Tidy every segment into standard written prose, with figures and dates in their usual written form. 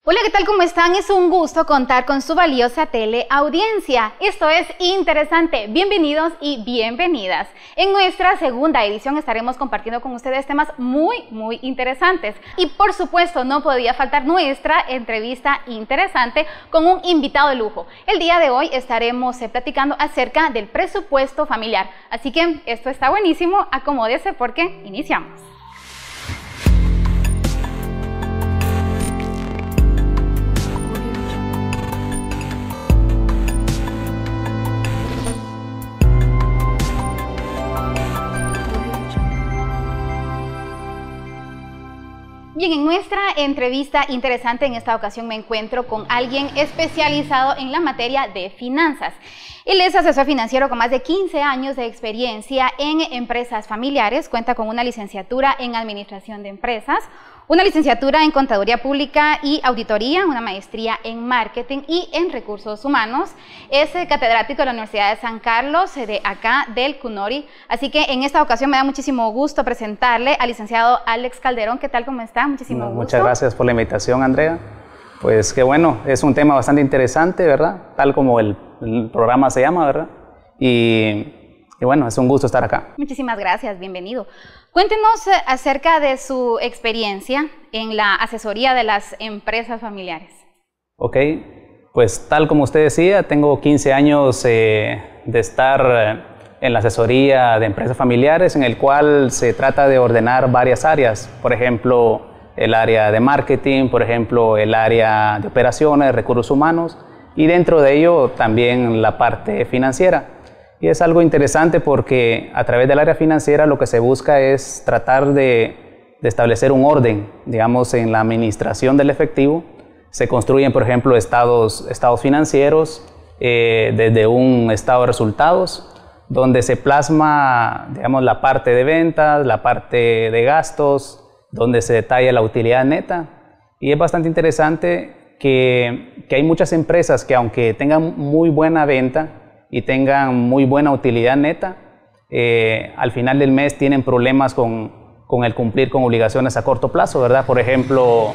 Hola, ¿qué tal? ¿Cómo están? Es un gusto contar con su valiosa teleaudiencia. Esto es Interesante. Bienvenidos y bienvenidas. En nuestra segunda edición estaremos compartiendo con ustedes temas muy interesantes. Y por supuesto no podía faltar nuestra entrevista interesante con un invitado de lujo. El día de hoy estaremos platicando acerca del presupuesto familiar. Así que esto está buenísimo. Acomódese porque iniciamos. Bien, en nuestra entrevista interesante en esta ocasión me encuentro con alguien especializado en la materia de finanzas. Él es asesor financiero con más de 15 años de experiencia en empresas familiares, cuenta con una licenciatura en administración de empresas, una licenciatura en contaduría pública y auditoría, una maestría en marketing y en recursos humanos. Es catedrático de la Universidad de San Carlos, de acá del CUNORI. Así que en esta ocasión me da muchísimo gusto presentarle al licenciado Alex Calderón. ¿Qué tal? ¿Cómo está? Muchísimo gusto. Muchas gracias por la invitación, Andrea. Pues qué bueno, es un tema bastante interesante, ¿verdad? Tal como el programa se llama, ¿verdad? Y bueno, es un gusto estar acá. Muchísimas gracias, bienvenido. Cuéntenos acerca de su experiencia en la asesoría de las empresas familiares. Ok, pues tal como usted decía, tengo 15 años de estar en la asesoría de empresas familiares, en el cual se trata de ordenar varias áreas, por ejemplo, el área de marketing, por ejemplo, el área de operaciones, recursos humanos, y dentro de ello también la parte financiera. Y es algo interesante porque a través del área financiera lo que se busca es tratar de establecer un orden, digamos, en la administración del efectivo. Se construyen, por ejemplo, estados financieros desde un estado de resultados, donde se plasma, digamos, la parte de ventas, la parte de gastos, donde se detalla la utilidad neta. Y es bastante interesante que hay muchas empresas que, aunque tengan muy buena venta y tengan muy buena utilidad neta, al final del mes tienen problemas con el cumplir con obligaciones a corto plazo, ¿verdad? Por ejemplo,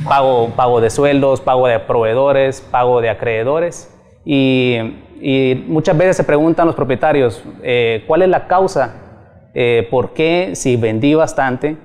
pago de sueldos, pago de proveedores, pago de acreedores. Y muchas veces se preguntan los propietarios, ¿cuál es la causa? ¿Por qué si vendí bastante,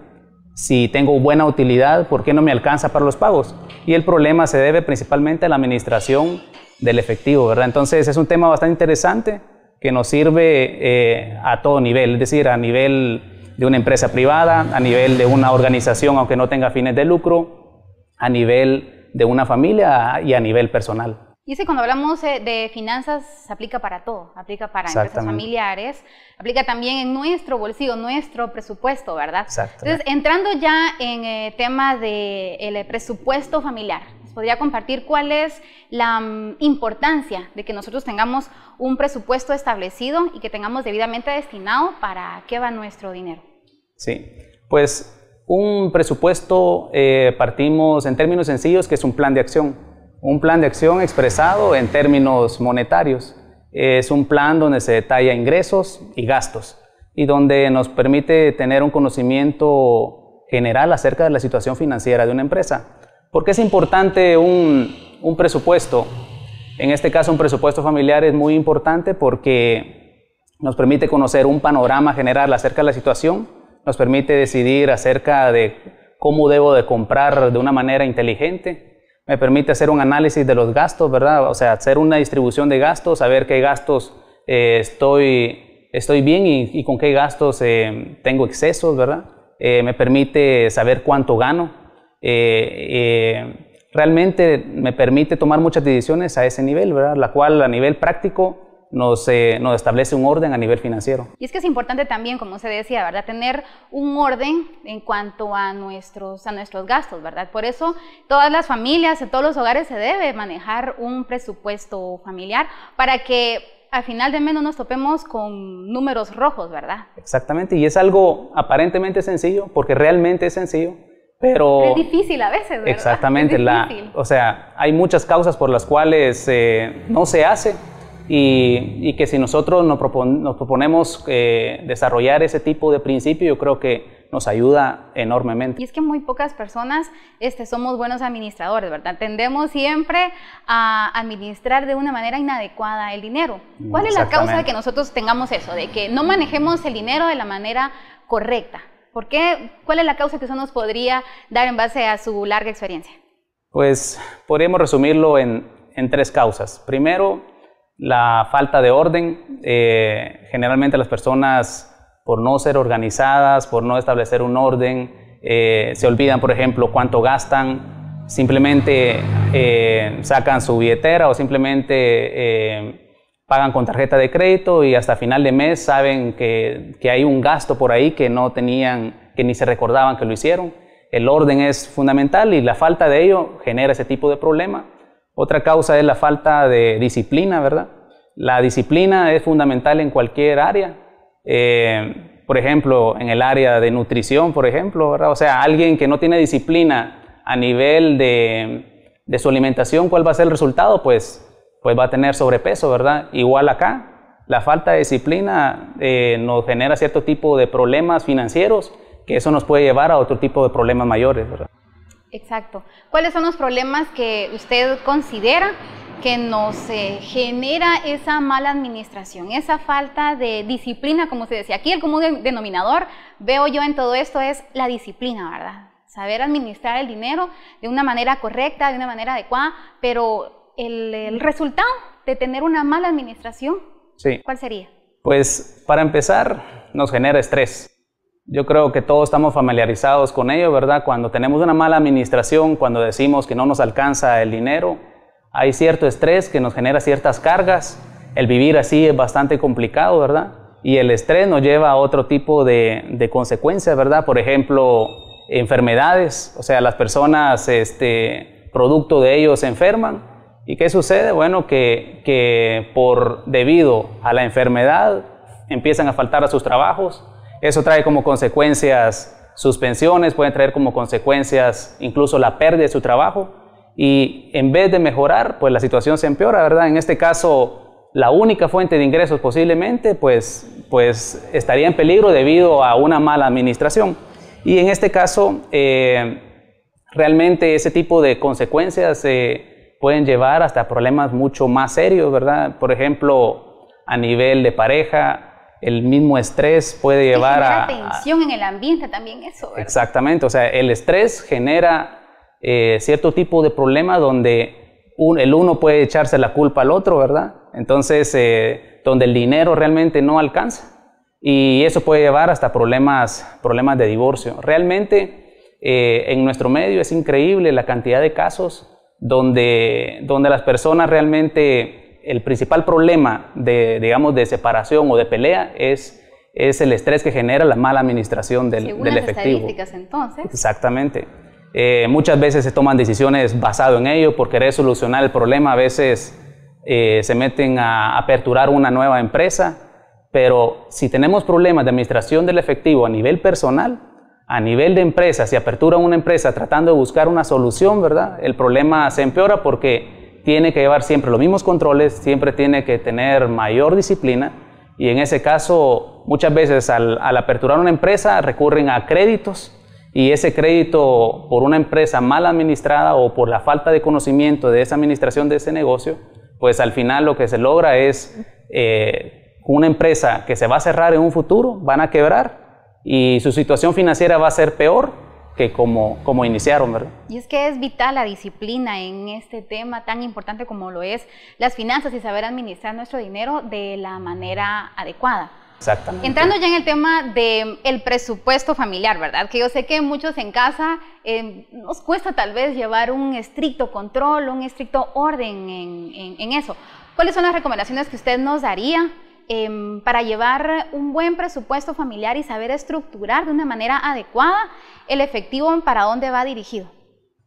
si tengo buena utilidad, por qué no me alcanza para los pagos? Y el problema se debe principalmente a la administración del efectivo, ¿verdad? Entonces es un tema bastante interesante que nos sirve a todo nivel, es decir, a nivel de una empresa privada, a nivel de una organización aunque no tenga fines de lucro, a nivel de una familia y a nivel personal. Y es que cuando hablamos de finanzas se aplica para todo, aplica para empresas familiares, aplica también en nuestro bolsillo, nuestro presupuesto, ¿verdad? Entonces, entrando ya en tema del presupuesto familiar, ¿podría compartir cuál es la importancia de que nosotros tengamos un presupuesto establecido y que tengamos debidamente destinado para qué va nuestro dinero? Sí, pues un presupuesto partimos en términos sencillos que es un plan de acción. Un plan de acción expresado en términos monetarios. Es un plan donde se detalla ingresos y gastos y donde nos permite tener un conocimiento general acerca de la situación financiera de una empresa. ¿Por qué es importante un presupuesto? En este caso, un presupuesto familiar es muy importante porque nos permite conocer un panorama general acerca de la situación, nos permite decidir acerca de cómo debo de comprar de una manera inteligente, me permite hacer un análisis de los gastos, ¿verdad? O sea, hacer una distribución de gastos, saber qué gastos estoy bien y con qué gastos tengo excesos, ¿verdad? Me permite saber cuánto gano. Realmente me permite tomar muchas decisiones a ese nivel, ¿verdad? La cual a nivel práctico nos establece un orden a nivel financiero. Y es que es importante también, como usted decía, ¿verdad? Tener un orden en cuanto a nuestros gastos, ¿verdad? Por eso todas las familias, en todos los hogares se debe manejar un presupuesto familiar para que al final de mes no nos topemos con números rojos, ¿verdad? Exactamente, y es algo aparentemente sencillo, porque realmente es sencillo, pero es difícil a veces, ¿verdad? Exactamente, o sea, hay muchas causas por las cuales no se hace. y que si nosotros nos proponemos desarrollar ese tipo de principio, yo creo que nos ayuda enormemente. Y es que muy pocas personas somos buenos administradores, ¿verdad? Tendemos siempre a administrar de una manera inadecuada el dinero. ¿Cuál es la causa de que nosotros tengamos eso, de que no manejemos el dinero de la manera correcta? ¿Por qué? ¿Cuál es la causa que usted nos podría dar en base a su larga experiencia? Pues podríamos resumirlo en 3 causas. Primero, la falta de orden. Generalmente las personas, por no ser organizadas, por no establecer un orden, se olvidan, por ejemplo, cuánto gastan, simplemente sacan su billetera o simplemente pagan con tarjeta de crédito y hasta final de mes saben que hay un gasto por ahí que no tenían, que ni se recordaban que lo hicieron. El orden es fundamental y la falta de ello genera ese tipo de problema. Otra causa es la falta de disciplina, ¿verdad? La disciplina es fundamental en cualquier área. Por ejemplo, en el área de nutrición, por ejemplo, ¿verdad? O sea, alguien que no tiene disciplina a nivel de su alimentación, ¿cuál va a ser el resultado? Pues va a tener sobrepeso, ¿verdad? Igual acá, la falta de disciplina nos genera cierto tipo de problemas financieros, que eso nos puede llevar a otro tipo de problemas mayores, ¿verdad? Exacto. ¿Cuáles son los problemas que usted considera que nos genera esa mala administración, esa falta de disciplina, como usted decía? Aquí el común denominador, veo yo en todo esto, es la disciplina, ¿verdad? Saber administrar el dinero de una manera correcta, de una manera adecuada, pero el resultado de tener una mala administración, sí. ¿Cuál sería? Pues para empezar, nos genera estrés. Yo creo que todos estamos familiarizados con ello, ¿verdad? Cuando tenemos una mala administración, cuando decimos que no nos alcanza el dinero, hay cierto estrés que nos genera ciertas cargas. El vivir así es bastante complicado, ¿verdad? Y el estrés nos lleva a otro tipo de consecuencias, ¿verdad? Por ejemplo, enfermedades. O sea, las personas, producto de ello, se enferman. ¿Y qué sucede? Bueno, que debido a la enfermedad empiezan a faltar a sus trabajos. Eso trae como consecuencias suspensiones, puede traer como consecuencias incluso la pérdida de su trabajo. Y en vez de mejorar, pues la situación se empeora, ¿verdad? En este caso, la única fuente de ingresos posiblemente, pues estaría en peligro debido a una mala administración. Y en este caso, realmente ese tipo de consecuencias pueden llevar hasta problemas mucho más serios, ¿verdad? Por ejemplo, a nivel de pareja, el mismo estrés puede llevar a tensión en el ambiente también eso, ¿verdad? Exactamente, o sea, el estrés genera cierto tipo de problema donde el uno puede echarse la culpa al otro, ¿verdad? Entonces, donde el dinero realmente no alcanza y eso puede llevar hasta problemas de divorcio. Realmente, en nuestro medio es increíble la cantidad de casos donde las personas realmente, el principal problema de separación o de pelea es el estrés que genera la mala administración del efectivo. Estadísticas, entonces. Exactamente. Muchas veces se toman decisiones basado en ello por querer solucionar el problema. A veces se meten a aperturar una nueva empresa, pero si tenemos problemas de administración del efectivo a nivel personal, a nivel de empresa, si apertura una empresa tratando de buscar una solución, ¿verdad? El problema se empeora porque tiene que llevar siempre los mismos controles, siempre tiene que tener mayor disciplina y en ese caso muchas veces al aperturar una empresa recurren a créditos y ese crédito por una empresa mal administrada o por la falta de conocimiento de esa administración de ese negocio, pues al final lo que se logra es una empresa que se va a cerrar en un futuro, van a quebrar y su situación financiera va a ser peor que como iniciaron, ¿verdad? Y es que es vital la disciplina en este tema tan importante como lo es las finanzas y saber administrar nuestro dinero de la manera adecuada. Exactamente. Entrando ya en el tema del presupuesto familiar, ¿verdad? Que yo sé que muchos en casa nos cuesta tal vez llevar un estricto control, un estricto orden en eso. ¿Cuáles son las recomendaciones que usted nos daría para llevar un buen presupuesto familiar y saber estructurar de una manera adecuada el efectivo para dónde va dirigido?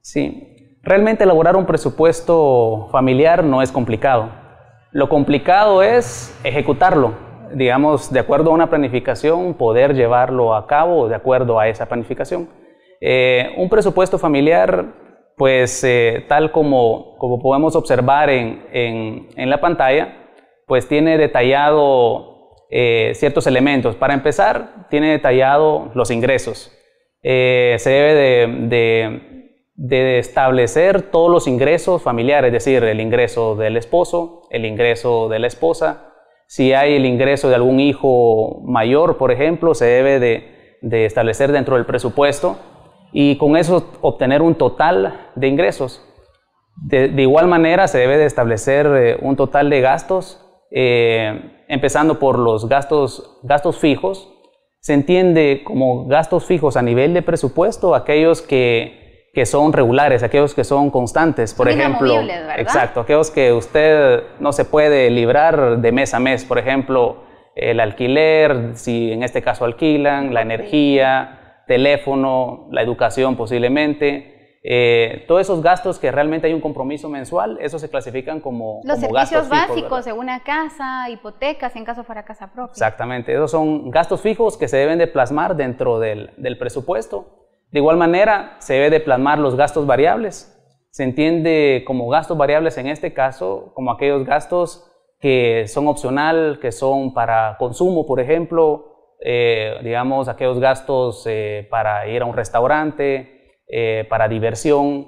Sí, realmente elaborar un presupuesto familiar no es complicado. Lo complicado es ejecutarlo, digamos, de acuerdo a una planificación, poder llevarlo a cabo de acuerdo a esa planificación. Un presupuesto familiar, pues tal como podemos observar en la pantalla, pues tiene detallado ciertos elementos. Para empezar, tiene detallado los ingresos. Se debe de establecer todos los ingresos familiares, es decir, el ingreso del esposo, el ingreso de la esposa. Si hay el ingreso de algún hijo mayor, por ejemplo, se debe de establecer dentro del presupuesto y con eso obtener un total de ingresos. De igual manera, se debe de establecer un total de gastos, empezando por los gastos fijos. Se entiende como gastos fijos a nivel de presupuesto aquellos que son regulares, aquellos que son constantes, por ejemplo, exacto, aquellos que usted no se puede librar de mes a mes, por ejemplo, el alquiler, si en este caso alquilan, la energía, teléfono, la educación posiblemente, todos esos gastos que realmente hay un compromiso mensual, esos se clasifican como los como servicios gastos fijos, básicos de una casa, hipotecas en caso fuera casa propia. Exactamente, esos son gastos fijos que se deben de plasmar dentro del presupuesto. De igual manera, se debe de plasmar los gastos variables. Se entiende como gastos variables en este caso como aquellos gastos que son opcional, que son para consumo, por ejemplo, digamos aquellos gastos para ir a un restaurante, para diversión,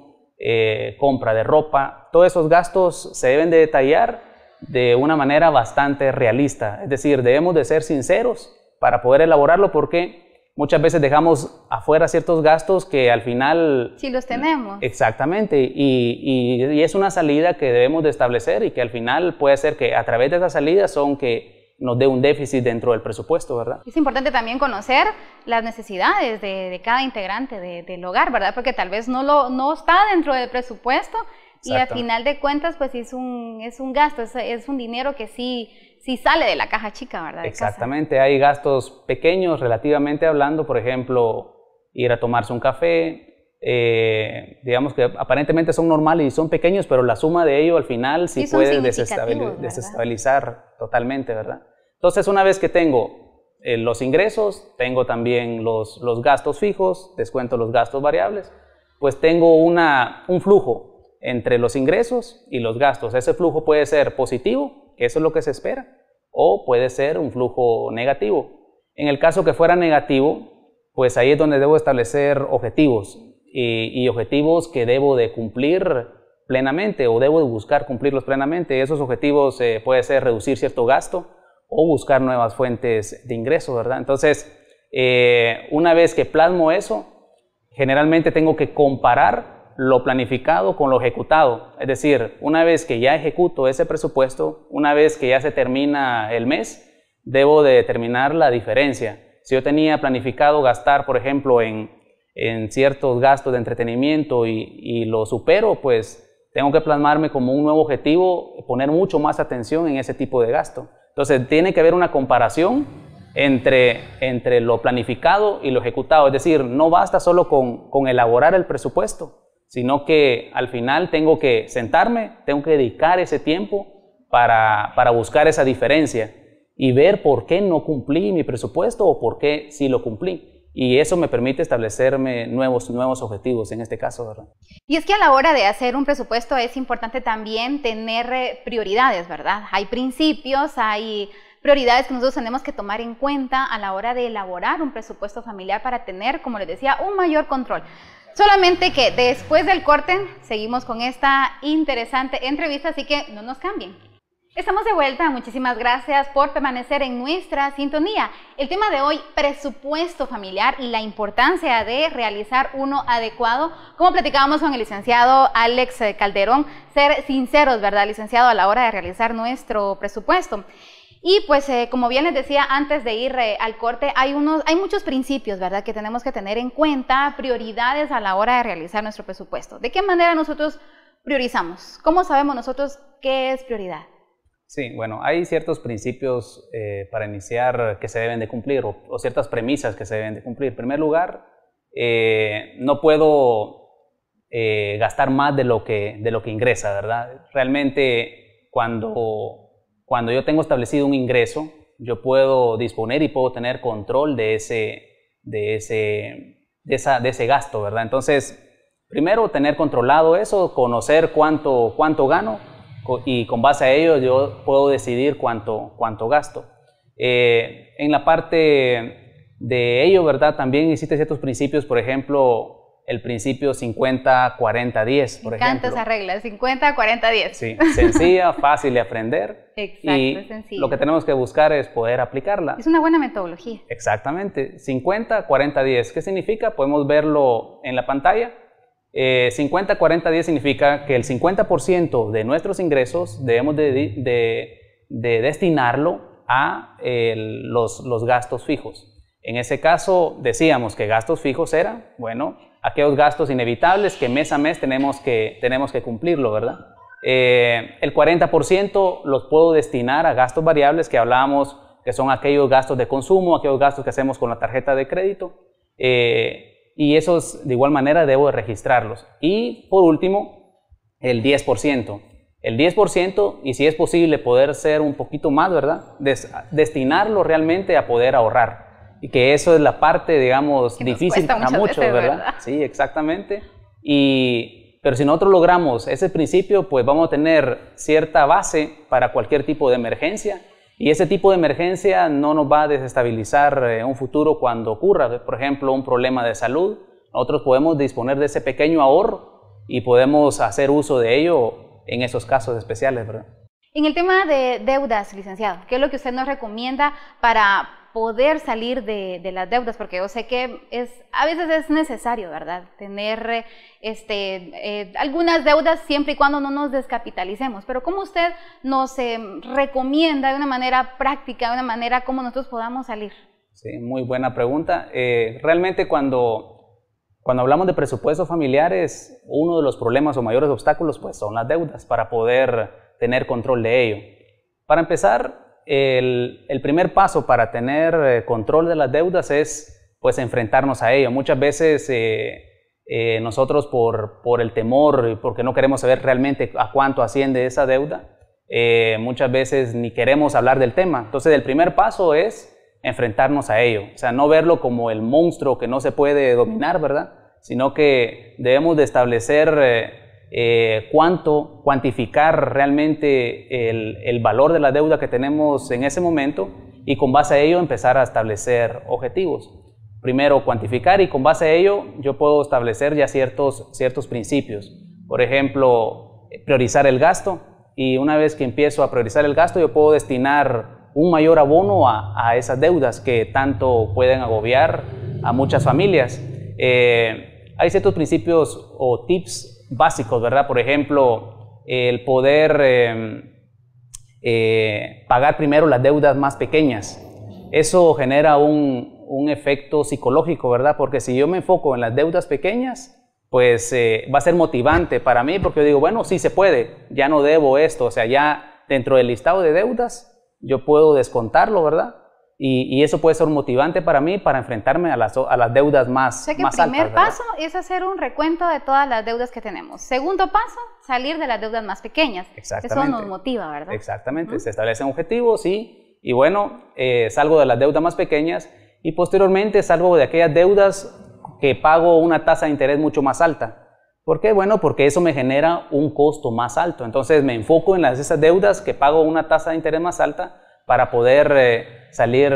compra de ropa. Todos esos gastos se deben de detallar de una manera bastante realista. Es decir, debemos de ser sinceros para poder elaborarlo porque muchas veces dejamos afuera ciertos gastos que al final... Sí los tenemos. Exactamente, y es una salida que debemos de establecer y que al final puede ser que a través de esa salida son que nos dé un déficit dentro del presupuesto, ¿verdad? Es importante también conocer las necesidades de cada integrante del hogar, ¿verdad? Porque tal vez no está dentro del presupuesto y al final de cuentas pues es un gasto, es un dinero que sí sale de la caja chica, ¿verdad? Exactamente, hay gastos pequeños relativamente hablando, por ejemplo, ir a tomarse un café, digamos que aparentemente son normales y son pequeños, pero la suma de ello al final sí puede desestabilizar totalmente, ¿verdad? Entonces, una vez que tengo los ingresos, tengo también los gastos fijos, descuento los gastos variables, pues tengo un flujo entre los ingresos y los gastos. Ese flujo puede ser positivo, que eso es lo que se espera, o puede ser un flujo negativo. En el caso que fuera negativo, pues ahí es donde debo establecer objetivos y objetivos que debo de cumplir plenamente o debo de buscar cumplirlos plenamente. Esos objetivos puede ser reducir cierto gasto o buscar nuevas fuentes de ingreso, ¿verdad? Entonces, una vez que plasmo eso, generalmente tengo que comparar lo planificado con lo ejecutado. Es decir, una vez que ya ejecuto ese presupuesto, una vez que ya se termina el mes, debo de determinar la diferencia. Si yo tenía planificado gastar, por ejemplo, en ciertos gastos de entretenimiento y lo supero, pues tengo que plasmarme como un nuevo objetivo, poner mucho más atención en ese tipo de gasto. Entonces, tiene que haber una comparación entre lo planificado y lo ejecutado. Es decir, no basta solo con elaborar el presupuesto, sino que al final tengo que sentarme, tengo que dedicar ese tiempo para buscar esa diferencia y ver por qué no cumplí mi presupuesto o por qué sí lo cumplí. Y eso me permite establecerme nuevos objetivos en este caso, ¿verdad? Y es que a la hora de hacer un presupuesto es importante también tener prioridades, ¿verdad? Hay principios, hay prioridades que nosotros tenemos que tomar en cuenta a la hora de elaborar un presupuesto familiar para tener, como les decía, un mayor control. Solamente que después del corte seguimos con esta interesante entrevista, así que no nos cambien. Estamos de vuelta, muchísimas gracias por permanecer en nuestra sintonía. El tema de hoy, presupuesto familiar y la importancia de realizar uno adecuado. Como platicábamos con el licenciado Alex Calderón, ser sinceros, ¿verdad, licenciado, a la hora de realizar nuestro presupuesto? Y pues como bien les decía antes de ir al corte, hay muchos principios, ¿verdad?, que tenemos que tener en cuenta, prioridades a la hora de realizar nuestro presupuesto. ¿De qué manera nosotros priorizamos? ¿Cómo sabemos nosotros qué es prioridad? Sí, bueno, hay ciertos principios para iniciar que se deben de cumplir o ciertas premisas que se deben de cumplir. En primer lugar, no puedo gastar más de lo que ingresa, ¿verdad? Realmente cuando yo tengo establecido un ingreso, yo puedo disponer y puedo tener control de ese gasto, ¿verdad? Entonces, primero tener controlado eso, conocer cuánto gano y con base a ello yo puedo decidir cuánto gasto. En la parte de ello, ¿verdad? También existen ciertos principios, por ejemplo, el principio 50-40-10, por ejemplo. Me encanta esa regla, 50-40-10. Sí, sencilla, fácil de aprender. Exacto, y sencillo. Lo que tenemos que buscar es poder aplicarla. Es una buena metodología. Exactamente, 50-40-10. ¿Qué significa? Podemos verlo en la pantalla. 50-40-10 significa que el 50% de nuestros ingresos debemos de destinarlo a los gastos fijos. En ese caso decíamos que gastos fijos eran, bueno, aquellos gastos inevitables que mes a mes tenemos que cumplirlo, ¿verdad? El 40% los puedo destinar a gastos variables que hablábamos, que son aquellos gastos de consumo, aquellos gastos que hacemos con la tarjeta de crédito, y esos de igual manera debo de registrarlos. Y por último, el 10%. El 10%, y si es posible poder ser un poquito más, ¿verdad? Destinarlo realmente a poder ahorrar. Y que eso es la parte, digamos, difícil para muchos, ¿verdad? Sí, exactamente. Pero si nosotros logramos ese principio, pues vamos a tener cierta base para cualquier tipo de emergencia. Y ese tipo de emergencia no nos va a desestabilizar en un futuro cuando ocurra, por ejemplo, un problema de salud. Nosotros podemos disponer de ese pequeño ahorro y podemos hacer uso de ello en esos casos especiales, ¿verdad? En el tema de deudas, licenciado, ¿qué es lo que usted nos recomienda para poder salir de las deudas? Porque yo sé que a veces es necesario, ¿verdad? Tener algunas deudas siempre y cuando no nos descapitalicemos. Pero ¿cómo usted nos recomienda de una manera práctica, de una manera como nosotros podamos salir? Sí, muy buena pregunta. Realmente cuando hablamos de presupuestos familiares, uno de los problemas o mayores obstáculos pues son las deudas para poder tener control de ello. Para empezar, el primer paso para tener control de las deudas es pues enfrentarnos a ello. Muchas veces nosotros por el temor y porque no queremos saber realmente a cuánto asciende esa deuda, muchas veces ni queremos hablar del tema. Entonces el primer paso es enfrentarnos a ello, o sea, no verlo como el monstruo que no se puede dominar, ¿verdad? Sino que debemos de establecer cuantificar realmente el valor de la deuda que tenemos en ese momento y con base a ello empezar a establecer objetivos. Primero cuantificar y con base a ello yo puedo establecer ya ciertos principios. Por ejemplo, priorizar el gasto, y una vez que empiezo a priorizar el gasto yo puedo destinar un mayor abono a esas deudas que tanto pueden agobiar a muchas familias. Hay ciertos principios o tips básicos, ¿verdad? Por ejemplo, el poder pagar primero las deudas más pequeñas. Eso genera un efecto psicológico, ¿verdad? Porque si yo me enfoco en las deudas pequeñas, pues va a ser motivante para mí, porque yo digo, bueno, sí se puede, ya no debo esto, o sea, ya dentro del listado de deudas yo puedo descontarlo, ¿verdad? Y eso puede ser motivante para mí para enfrentarme a las deudas más altas. O sea que el primer paso es hacer un recuento de todas las deudas que tenemos. Segundo paso, salir de las deudas más pequeñas. Exactamente. Eso nos motiva, ¿verdad? Exactamente. Se establecen objetivos y bueno, salgo de las deudas más pequeñas y posteriormente salgo de aquellas deudas que pago una tasa de interés mucho más alta. ¿Por qué? Bueno, porque eso me genera un costo más alto. Entonces me enfoco en esas deudas que pago una tasa de interés más alta para poder salir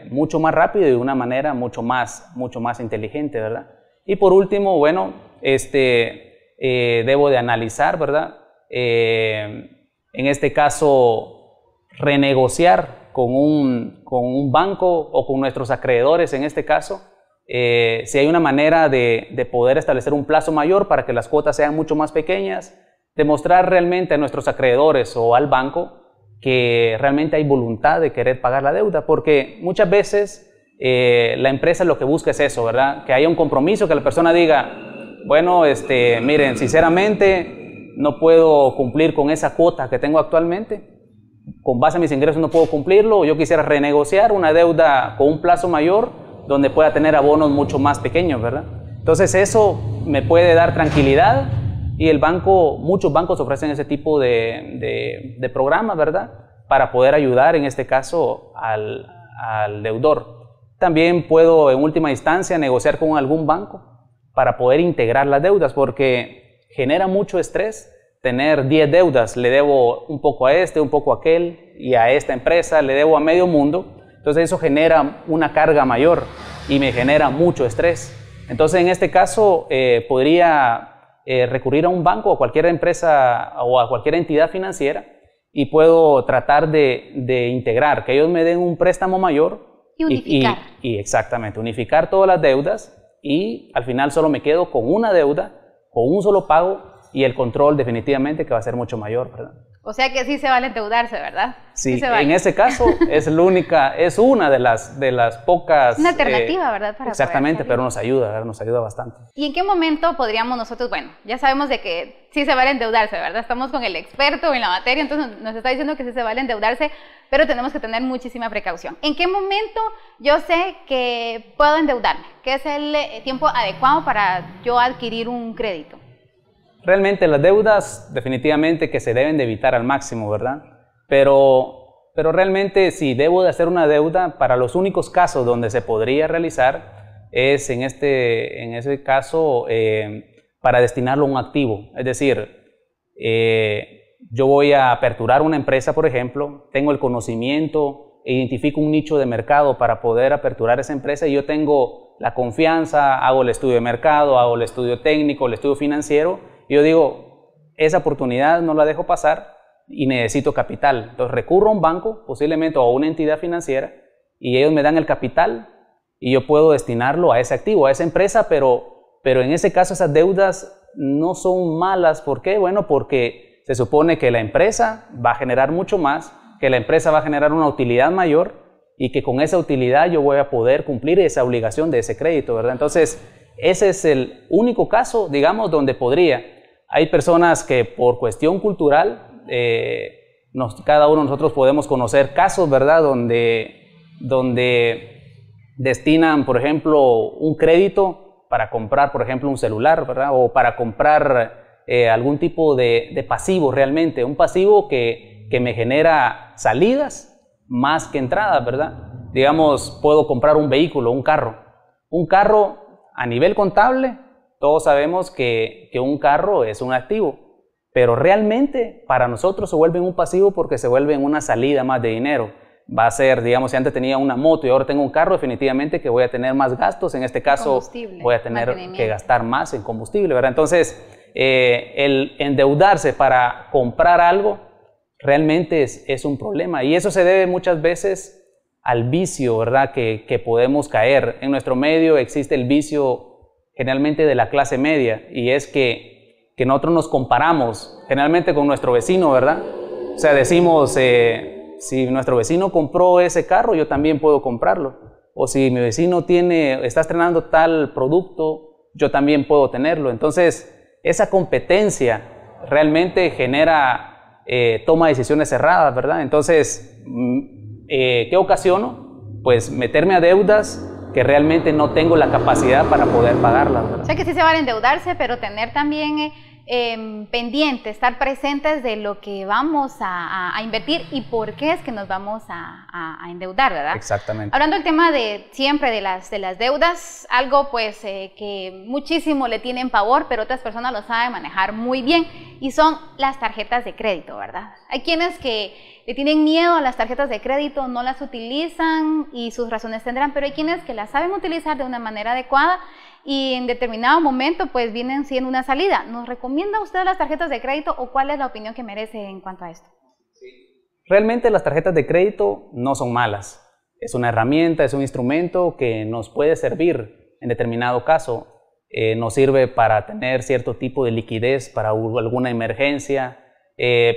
mucho más rápido y de una manera mucho más inteligente, ¿verdad? Y por último, bueno, debo de analizar, ¿verdad? En este caso, renegociar con un banco o con nuestros acreedores, en este caso, si hay una manera de poder establecer un plazo mayor para que las cuotas sean mucho más pequeñas, demostrar realmente a nuestros acreedores o al banco que realmente hay voluntad de querer pagar la deuda, porque muchas veces la empresa lo que busca es eso, ¿verdad? Que haya un compromiso, que la persona diga, bueno, miren, sinceramente no puedo cumplir con esa cuota que tengo actualmente, con base a mis ingresos no puedo cumplirlo, yo quisiera renegociar una deuda con un plazo mayor donde pueda tener abonos mucho más pequeños, ¿verdad? Entonces eso me puede dar tranquilidad. Y muchos bancos ofrecen ese tipo de programas, ¿verdad? Para poder ayudar, en este caso, al deudor. También puedo, en última instancia, negociar con algún banco para poder integrar las deudas, porque genera mucho estrés tener 10 deudas, le debo un poco a este, un poco a aquel, y a esta empresa, le debo a medio mundo. Entonces eso genera una carga mayor y me genera mucho estrés. Entonces en este caso podría recurrir a un banco o a cualquier empresa o a cualquier entidad financiera y puedo tratar de integrar, que ellos me den un préstamo mayor y unificar. Y exactamente, unificar todas las deudas y al final solo me quedo con una deuda, con un solo pago y el control definitivamente que va a ser mucho mayor, ¿verdad? O sea que sí se vale endeudarse, ¿verdad? Sí, en ese caso es una de las pocas... Una alternativa, ¿verdad? Para exactamente, pero nos ayuda, ¿verdad? Nos ayuda bastante. ¿Y en qué momento podríamos nosotros, bueno, ya sabemos de que sí se vale endeudarse, ¿verdad? Estamos con el experto en la materia, entonces nos está diciendo que sí se vale endeudarse, pero tenemos que tener muchísima precaución. ¿En qué momento yo sé que puedo endeudarme? ¿Qué es el tiempo adecuado para yo adquirir un crédito? Realmente las deudas definitivamente que se deben de evitar al máximo, ¿verdad? Pero realmente si debo de hacer una deuda, para los únicos casos donde se podría realizar es en ese caso para destinarlo a un activo. Es decir, yo voy a aperturar una empresa, por ejemplo, tengo el conocimiento, identifico un nicho de mercado para poder aperturar esa empresa y yo tengo la confianza, hago el estudio de mercado, hago el estudio técnico, el estudio financiero. Yo digo, esa oportunidad no la dejo pasar y necesito capital. Entonces recurro a un banco, posiblemente o a una entidad financiera, y ellos me dan el capital y yo puedo destinarlo a ese activo, a esa empresa, pero en ese caso esas deudas no son malas. ¿Por qué? Bueno, porque se supone que la empresa va a generar mucho más, que la empresa va a generar una utilidad mayor y que con esa utilidad yo voy a poder cumplir esa obligación de ese crédito, ¿verdad? Entonces, ese es el único caso, digamos, donde podría. Hay personas que por cuestión cultural, cada uno de nosotros podemos conocer casos, ¿verdad? Donde destinan, por ejemplo, un crédito para comprar, por ejemplo, un celular, ¿verdad? O para comprar algún tipo de pasivo realmente, un pasivo que me genera salidas más que entradas, ¿verdad? Digamos, puedo comprar un vehículo, un carro. Un carro a nivel contable, todos sabemos que un carro es un activo, pero realmente para nosotros se vuelve un pasivo porque se vuelve una salida más de dinero. Va a ser, digamos, si antes tenía una moto y ahora tengo un carro, definitivamente que voy a tener más gastos. En este caso voy a tener que gastar más en combustible, ¿verdad? Entonces, el endeudarse para comprar algo realmente es un problema y eso se debe muchas veces al vicio, ¿verdad? Que podemos caer. En nuestro medio existe el vicio generalmente de la clase media y es que nosotros nos comparamos generalmente con nuestro vecino, ¿verdad? O sea, decimos, si nuestro vecino compró ese carro, yo también puedo comprarlo. O si mi vecino está estrenando tal producto, yo también puedo tenerlo. Entonces, esa competencia realmente genera toma de decisiones erradas, ¿verdad? Entonces, ¿qué ocasiono? Pues meterme a deudas que realmente no tengo la capacidad para poder pagarlas, ¿verdad? O sea que sí se vale endeudarse, pero tener también pendiente, estar presentes de lo que vamos a invertir y por qué es que nos vamos a endeudar, ¿verdad? Exactamente. Hablando del tema de siempre de las deudas, algo pues que muchísimo le tienen pavor, pero otras personas lo saben manejar muy bien y son las tarjetas de crédito, ¿verdad? Hay quienes que le tienen miedo a las tarjetas de crédito, no las utilizan y sus razones tendrán, pero hay quienes que las saben utilizar de una manera adecuada y en determinado momento pues vienen siendo una salida. ¿Nos recomienda usted las tarjetas de crédito o cuál es la opinión que merece en cuanto a esto? Realmente las tarjetas de crédito no son malas. Es una herramienta, es un instrumento que nos puede servir en determinado caso. Nos sirve para tener cierto tipo de liquidez para alguna emergencia.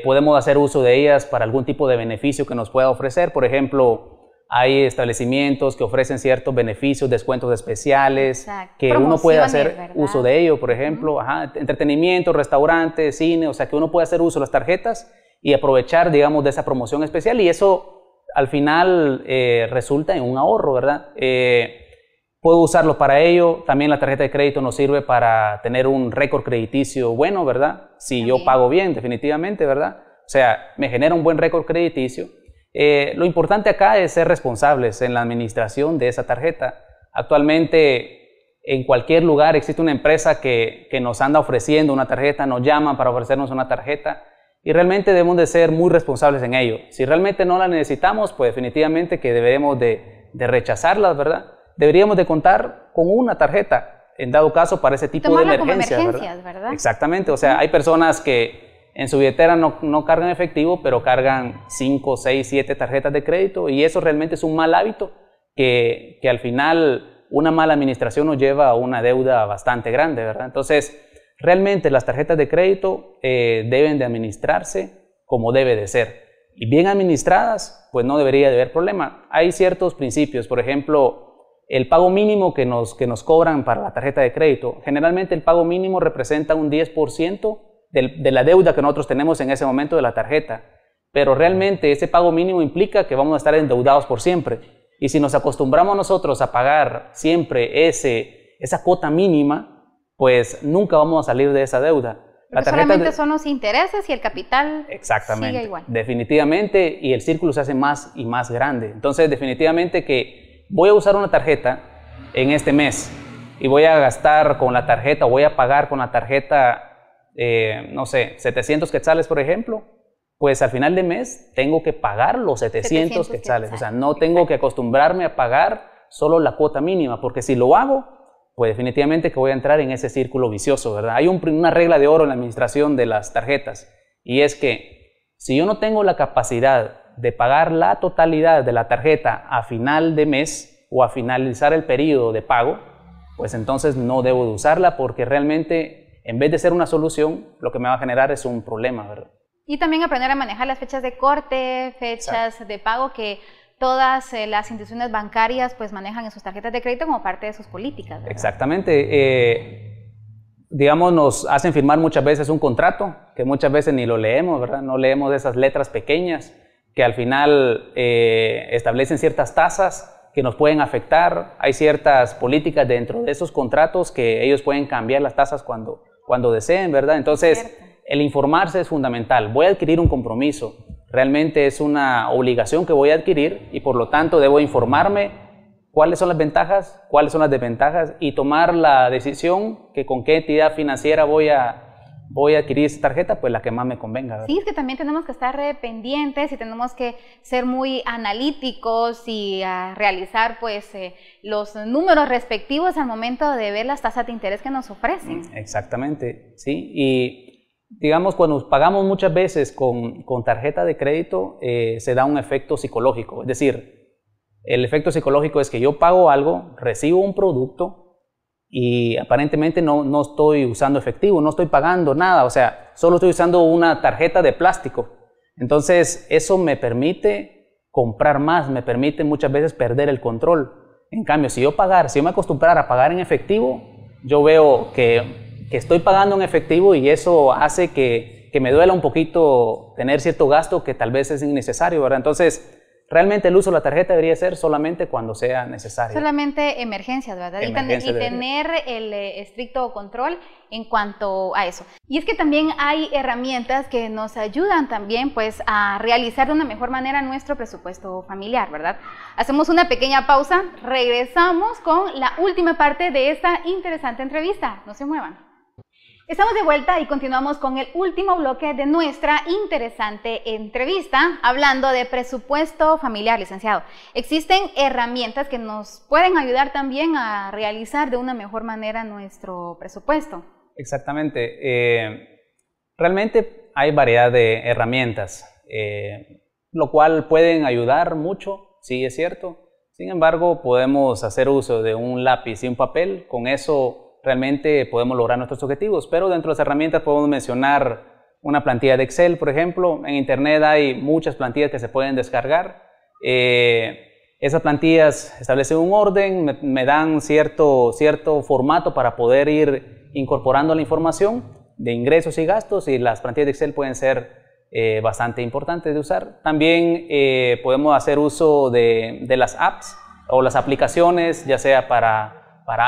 Podemos hacer uso de ellas para algún tipo de beneficio que nos pueda ofrecer. Por ejemplo, hay establecimientos que ofrecen ciertos beneficios, descuentos especiales, que uno puede hacer uso de ello, por ejemplo, entretenimiento, restaurantes, cine, o sea que uno puede hacer uso de las tarjetas y aprovechar, digamos, de esa promoción especial y eso al final resulta en un ahorro, ¿verdad? Puedo usarlo para ello. También la tarjeta de crédito nos sirve para tener un récord crediticio bueno, ¿verdad? Si yo pago bien, definitivamente, ¿verdad? O sea, me genera un buen récord crediticio. Lo importante acá es ser responsables en la administración de esa tarjeta. Actualmente en cualquier lugar existe una empresa que nos anda ofreciendo una tarjeta, nos llaman para ofrecernos una tarjeta y realmente debemos de ser muy responsables en ello. Si realmente no la necesitamos, pues definitivamente que deberemos de rechazarlas, ¿verdad? Deberíamos de contar con una tarjeta, en dado caso para ese tipo de emergencias, ¿verdad? Exactamente, o sea, hay personas que en su billetera no cargan efectivo, pero cargan 5, 6, 7 tarjetas de crédito y eso realmente es un mal hábito que al final una mala administración nos lleva a una deuda bastante grande, ¿verdad? Entonces, realmente las tarjetas de crédito deben de administrarse como debe de ser. Y bien administradas, pues no debería de haber problema. Hay ciertos principios, por ejemplo, el pago mínimo que nos cobran para la tarjeta de crédito. Generalmente el pago mínimo representa un 10% de la deuda que nosotros tenemos en ese momento de la tarjeta. Pero realmente ese pago mínimo implica que vamos a estar endeudados por siempre. Y si nos acostumbramos nosotros a pagar siempre esa cuota mínima, pues nunca vamos a salir de esa deuda. Porque solamente son los intereses y el capital sigue igual. Definitivamente, y el círculo se hace más y más grande. Entonces, definitivamente que voy a usar una tarjeta en este mes y voy a gastar con la tarjeta, o voy a pagar con la tarjeta, no sé, 700 quetzales, por ejemplo. Pues al final de mes tengo que pagar los 700 quetzales. O sea, no tengo que acostumbrarme a pagar solo la cuota mínima, porque si lo hago, pues definitivamente que voy a entrar en ese círculo vicioso, ¿verdad? Hay una regla de oro en la administración de las tarjetas, y es que si yo no tengo la capacidad de pagar la totalidad de la tarjeta a final de mes o a finalizar el periodo de pago, pues entonces no debo de usarla, porque realmente en vez de ser una solución, lo que me va a generar es un problema, ¿verdad? Y también aprender a manejar las fechas de corte, fechas de pago que todas las instituciones bancarias pues manejan en sus tarjetas de crédito como parte de sus políticas, ¿verdad? Exactamente. Digamos, nos hacen firmar muchas veces un contrato que muchas veces ni lo leemos, ¿verdad? No leemos esas letras pequeñas que al final establecen ciertas tasas que nos pueden afectar. Hay ciertas políticas dentro de esos contratos que ellos pueden cambiar las tasas cuando deseen, ¿verdad? Entonces, el informarse es fundamental. Voy a adquirir un compromiso, realmente es una obligación que voy a adquirir y por lo tanto debo informarme cuáles son las ventajas, cuáles son las desventajas y tomar la decisión que con qué entidad financiera voy a adquirir esa tarjeta, pues la que más me convenga, ¿verdad? Sí, es que también tenemos que estar pendientes y tenemos que ser muy analíticos y realizar pues los números respectivos al momento de ver las tasas de interés que nos ofrecen. Exactamente, sí, y digamos, cuando pagamos muchas veces con tarjeta de crédito, se da un efecto psicológico. Es decir, el efecto psicológico es que yo pago algo, recibo un producto y aparentemente no estoy usando efectivo, no estoy pagando nada, o sea, solo estoy usando una tarjeta de plástico. Entonces, eso me permite comprar más, me permite muchas veces perder el control. En cambio, si yo me acostumbrara a pagar en efectivo, yo veo que estoy pagando en efectivo y eso hace que me duela un poquito tener cierto gasto que tal vez es innecesario, ¿verdad? Entonces, realmente el uso de la tarjeta debería ser solamente cuando sea necesario. Solamente emergencias, ¿verdad? Y tener el estricto control en cuanto a eso. Y es que también hay herramientas que nos ayudan también pues a realizar de una mejor manera nuestro presupuesto familiar, ¿verdad? Hacemos una pequeña pausa, regresamos con la última parte de esta interesante entrevista. No se muevan. Estamos de vuelta y continuamos con el último bloque de nuestra interesante entrevista, hablando de presupuesto familiar, licenciado. Existen herramientas que nos pueden ayudar también a realizar de una mejor manera nuestro presupuesto. Exactamente. Realmente hay variedad de herramientas, lo cual pueden ayudar mucho, sí es cierto. Sin embargo, podemos hacer uso de un lápiz y un papel, con eso realmente podemos lograr nuestros objetivos, pero dentro de las herramientas podemos mencionar una plantilla de Excel, por ejemplo. En internet hay muchas plantillas que se pueden descargar. Esas plantillas establecen un orden, me dan cierto formato para poder ir incorporando la información de ingresos y gastos, y las plantillas de Excel pueden ser bastante importantes de usar. También podemos hacer uso de las apps o las aplicaciones, ya sea para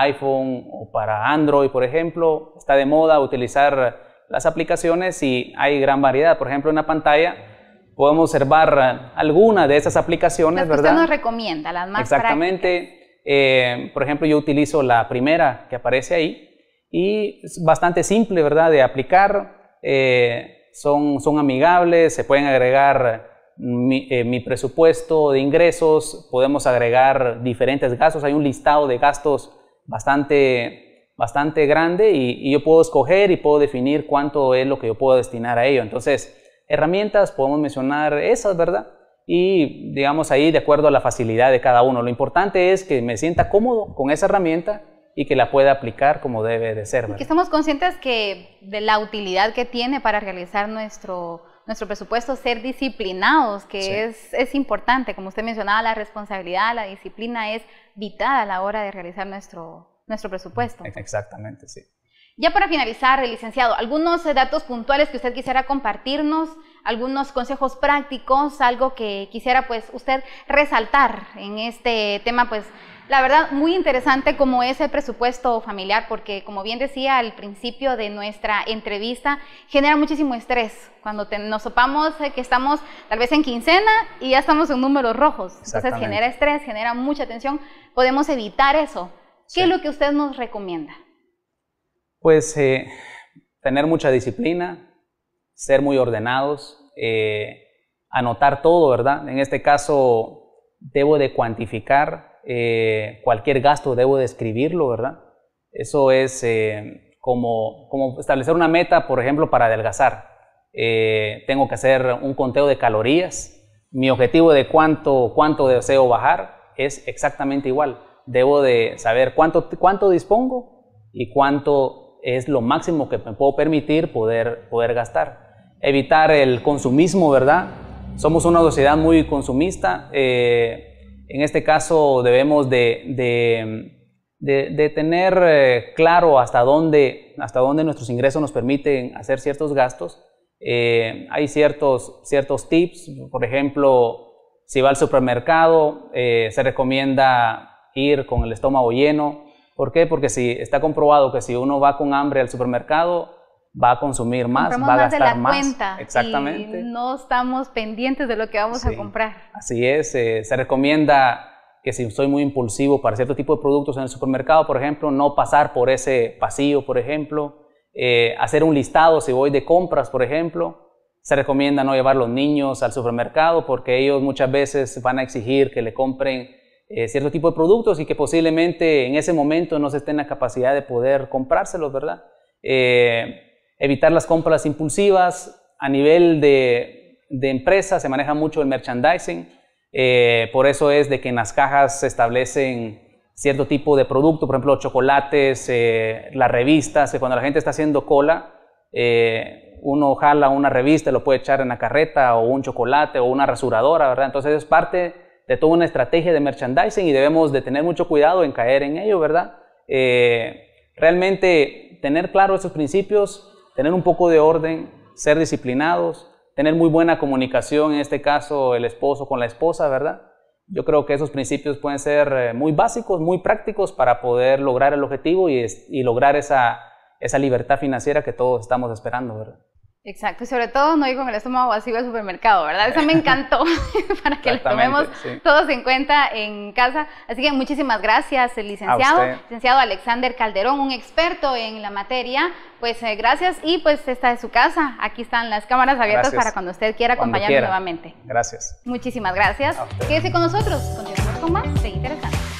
iPhone o para Android, por ejemplo. Está de moda utilizar las aplicaciones y hay gran variedad. Por ejemplo, en la pantalla podemos observar alguna de esas aplicaciones, las que ¿verdad? usted nos recomienda, las más Exactamente. prácticas. Por ejemplo, yo utilizo la primera que aparece ahí y es bastante simple, ¿verdad?, de aplicar. Son amigables, se pueden agregar mi presupuesto de ingresos, podemos agregar diferentes gastos. Hay un listado de gastos bastante grande y yo puedo escoger y puedo definir cuánto es lo que yo puedo destinar a ello. Entonces, herramientas, podemos mencionar esas, ¿verdad? Y digamos ahí de acuerdo a la facilidad de cada uno. Lo importante es que me sienta cómodo con esa herramienta y que la pueda aplicar como debe de ser, ¿verdad? Que estamos conscientes de la utilidad que tiene para realizar nuestro presupuesto, ser disciplinados, que sí, es importante. Como usted mencionaba, la responsabilidad, la disciplina es vital a la hora de realizar nuestro presupuesto. Exactamente, sí. Ya para finalizar, licenciado, algunos datos puntuales que usted quisiera compartirnos, algunos consejos prácticos, algo que quisiera pues usted resaltar en este tema, pues la verdad muy interesante como es el presupuesto familiar, porque como bien decía al principio de nuestra entrevista, genera muchísimo estrés cuando nos topamos que estamos tal vez en quincena y ya estamos en números rojos. Entonces genera estrés, genera mucha tensión. Podemos evitar eso. ¿Qué es lo que usted nos recomienda? Pues tener mucha disciplina, ser muy ordenados, anotar todo, ¿verdad? En este caso debo de cuantificar cualquier gasto, debo de escribirlo, ¿verdad? Eso es como establecer una meta, por ejemplo, para adelgazar. Tengo que hacer un conteo de calorías. Mi objetivo de cuánto deseo bajar es exactamente igual. Debo de saber cuánto dispongo y cuánto es lo máximo que me puedo permitir poder gastar. Evitar el consumismo, ¿verdad? Somos una sociedad muy consumista. En este caso debemos de tener claro hasta dónde nuestros ingresos nos permiten hacer ciertos gastos. Hay ciertos tips, por ejemplo, si va al supermercado, se recomienda ir con el estómago lleno. ¿Por qué? Porque está comprobado que si uno va con hambre al supermercado, va a consumir más, va a gastar más. Cuenta. Exactamente. Y no estamos pendientes de lo que vamos a comprar. Así es. Se recomienda que si soy muy impulsivo para cierto tipo de productos en el supermercado, por ejemplo, no pasar por ese pasillo, por ejemplo. Hacer un listado si voy de compras, por ejemplo. Se recomienda no llevar los niños al supermercado porque ellos muchas veces van a exigir que le compren cierto tipo de productos y que posiblemente en ese momento no se esté en la capacidad de poder comprárselos, ¿verdad? Evitar las compras impulsivas. A nivel de empresa se maneja mucho el merchandising, por eso es de que en las cajas se establecen cierto tipo de producto, por ejemplo chocolates, las revistas, que cuando la gente está haciendo cola, uno jala una revista, lo puede echar en la carreta, o un chocolate, o una rasuradora, ¿verdad? Entonces es parte de toda una estrategia de merchandising y debemos de tener mucho cuidado en caer en ello, ¿verdad? Realmente tener claro esos principios, tener un poco de orden, ser disciplinados, tener muy buena comunicación, en este caso el esposo con la esposa, ¿verdad? Yo creo que esos principios pueden ser muy básicos, muy prácticos para poder lograr el objetivo y lograr esa libertad financiera que todos estamos esperando, ¿verdad? Exacto, y sobre todo no ir con el estómago vacío al supermercado, ¿verdad? Eso me encantó, para que lo tomemos todos en cuenta en casa. Así que muchísimas gracias, licenciado Alexander Calderón, un experto en la materia. Pues gracias, y pues esta es su casa. Aquí están las cámaras abiertas para cuando usted quiera acompañarnos nuevamente. Gracias. Muchísimas gracias. Quédese con nosotros, continuamos con más de Interesante.